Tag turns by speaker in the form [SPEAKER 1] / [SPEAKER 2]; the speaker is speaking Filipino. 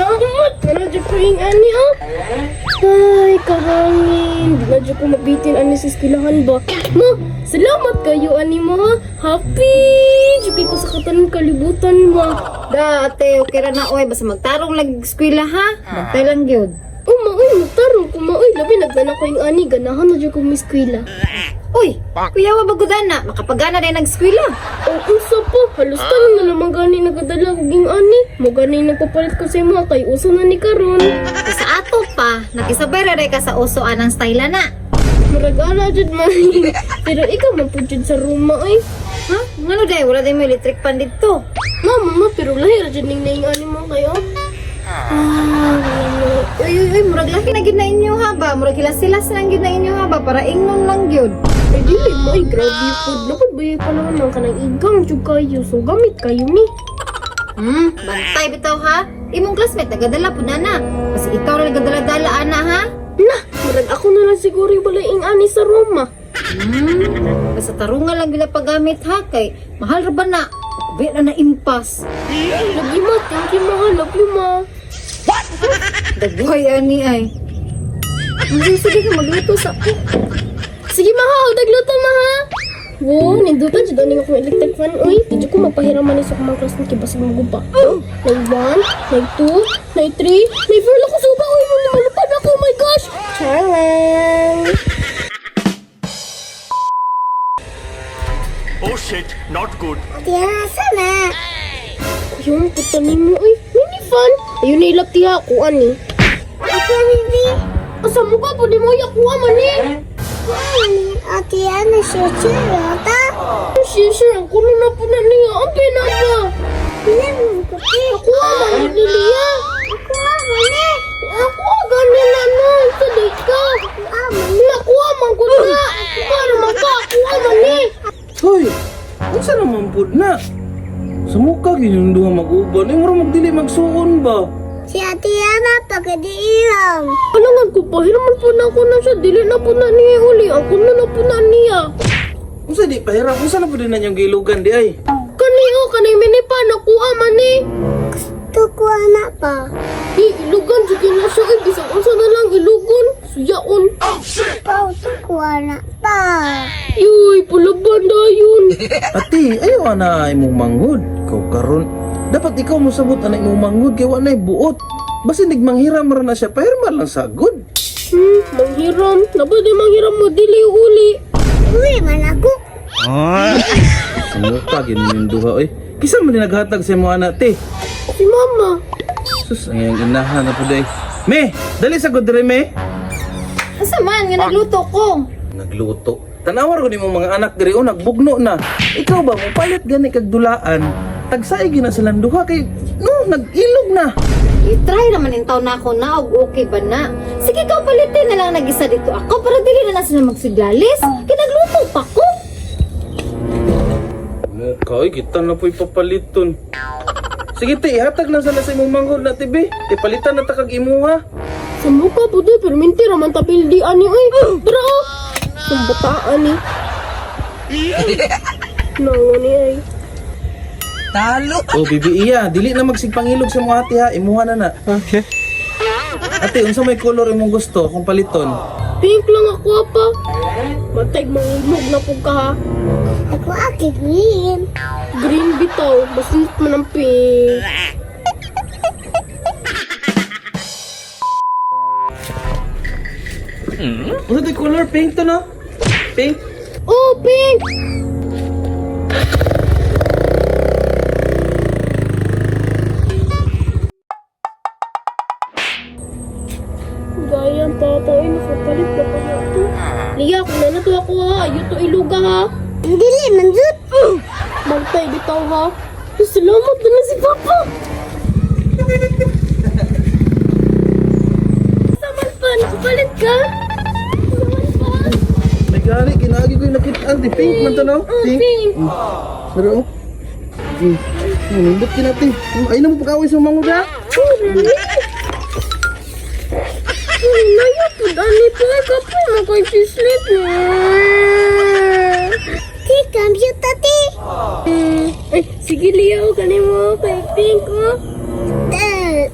[SPEAKER 1] Salamat! Ano dyan ko yung ani, oh? Ay, kahangin. Di na dyan ko mabitin ani sa eskwelahan ba? Ma, salamat kayo, ani mo, ha? Happy! Diyukay ko sa katalang kalibutan, ma.
[SPEAKER 2] Da, ate, okay ra na, oy. Basta magtarong lag-eskwela, ha? Magtay lang gyud.
[SPEAKER 1] Oh, maoy, magtarong ko, maoy. Labi, nagdana ko yung ani. Ganahan na dyan ko may eskwela.
[SPEAKER 2] Uy, kuya wa bagudan na. Makapagana din nag-eskwela.
[SPEAKER 1] Oh, usa po. Halos tanong na lamang gani nagadala ko yung ani. Mo gani nagpapalit ko sa mga kay uso na ni karon.
[SPEAKER 2] Sa ato pa, nakisabay ra ka sa uso anang style na.
[SPEAKER 1] Maragala jud man. Pero ikaw man po jud sa ruma, ay.
[SPEAKER 2] Ha? Ngano day? Wala day may electric pan dito.
[SPEAKER 1] Mama, pero lahir jud ning naing ani mo kayo.
[SPEAKER 2] Uy, murag laki na gyud na inyo ha ba? Murag hilas-hilas na gyud na inyo ha ba? Para ingnon lang gyud.
[SPEAKER 1] Ay, dili mo, ay, grabe food. Dapat bayay pa naman ng kanang igang jud kayo. So, gamit kayo ni.
[SPEAKER 2] Bantay bitaw ha. Imong classmate nagadala po na na. Kasi ikaw na nagadala-dala ana ha.
[SPEAKER 1] Na, marag ako na lang siguro yung balaing ani sa Roma.
[SPEAKER 2] Basta tarungan lang gila paggamit ha kay mahal ra ba na? Biya na na-impas.
[SPEAKER 1] Love you, ma. Thank you, ma. Love you, ma.
[SPEAKER 2] Dagway ani ay. Sige ka magluto sa ako.
[SPEAKER 1] Sige, ma, ha. Dagluto, ma, ha. Wow, nindutan dyan daw akong electric fan. Uy, hindi ko mapahiraman sa kumang class ng kibasag maguba. Nag 1, nag 2, nag 3, nag 4 lang ko suba. Uy, malupad ako. Oh my gosh. Charang.
[SPEAKER 3] Oh shit, not good.
[SPEAKER 1] Tiara, sana. Yung puto ni mo. Uy, mini fan. Ayun na ilaptiha ako, ani. Ako, Bibi. Asa mo ka po di mo yakuha man eh.
[SPEAKER 4] Ate Ana, sure ta?
[SPEAKER 1] Sure, ang kuno na po na niya. Ang pinapa.
[SPEAKER 4] Bilang mo ko
[SPEAKER 1] Ako ang maniliya.
[SPEAKER 4] Ako nga mali.
[SPEAKER 1] Ako ang ganin na no. Sali ka. Ako ang mangkuna. Para makakuha man eh.
[SPEAKER 5] Hoy, unsa naman pud na? Sumuka gyud duha mag-uban, mura magdili magsuon ba?
[SPEAKER 4] Si Ate Ana, pagkadiiram.
[SPEAKER 1] Alangan ko pa. Hiraman po na ako na siya. Dili na po na niya uli. Ang kuno na po na niya.
[SPEAKER 5] Unsa di pahirap, unsa na pud na yung gilugan di ay?
[SPEAKER 1] Kaniyo, kanay minipa. Nakuha man eh.
[SPEAKER 4] Tuko na pa.
[SPEAKER 1] Ilugan, sige na siya. Ay, bisang unsa na lang ilugan. Suyaon.
[SPEAKER 4] Pau, tuko na pa.
[SPEAKER 1] Yuy, pulaban na yun.
[SPEAKER 5] Ati, ayaw na imong manghud. Ikaw karon, dapat ikaw mo sabot ana imong manghud kay wa nay buot. Basi nigmanghiram ra na siya, pahirma lang sagod.
[SPEAKER 1] Manghiram. Nabadi manghiram mo, dili uli.
[SPEAKER 4] Uy, man ako.
[SPEAKER 5] Sumuka gyud yung duha oy. Kisa man din naghatag sa imong anak te.
[SPEAKER 1] Si mama.
[SPEAKER 5] Sus, ang iyang inahan na pud ay. Me, dali sagod dire me.
[SPEAKER 2] Asa man nga nagluto ko?
[SPEAKER 5] Nagluto. Tanawar ko ni mong mga anak diri o nagbugno na. Ikaw ba mo palit gani kag dulaan? Tagsay gina silang duha kay no nag-ilog na.
[SPEAKER 2] I-try naman in taon na ako na og okay ba na? Sige ka palitin na lang nag-isa dito ako para dili na sila magsiglalis. Kinagluto pa ko.
[SPEAKER 5] Mo kay kita na po'y papaliton. Sige te, ihatag lang sana sa imong manghod na tibi. Ipalitan na ta kag imuha.
[SPEAKER 1] Sa mukha po doon, pero minti raman tapildi ani. Ay, tara oh. Sa bataan ni. Nawa ni ay.
[SPEAKER 5] Oh bibi iya, dili na magsigpangilog sa mga ate ha, imuha na na. Okay. Ate, unsa may color imong gusto kung paliton?
[SPEAKER 1] Pink lang ako pa. Matay mangilog na po ka ha.
[SPEAKER 4] Ako ate green.
[SPEAKER 1] Green bitaw, basit man ang pink.
[SPEAKER 5] Unsa tay color pink to no? Pink.
[SPEAKER 1] Oh, pink! Gaya ang papa, ay nakapalit na pa na ito. Liya, kung na to ako ha, ayaw to iluga ha.
[SPEAKER 4] Dili, manjut.
[SPEAKER 1] Magtay bitaw ha. Ay, salamat na na si papa. Saman pa, nakapalit ka? Saman pa?
[SPEAKER 5] May gani ginagi ko yung nakita di pink man to no?
[SPEAKER 1] Pink.
[SPEAKER 5] Pero oh. Nindot kinati. Ay na mo pagkaway sa manghod ha.
[SPEAKER 1] Ay, nayapod, ani po ay kapay mo kay sislit.
[SPEAKER 4] Ti, kambyut tati.
[SPEAKER 1] Ay, sige Leo, kanin mo kay Pink, oh.
[SPEAKER 4] Eh,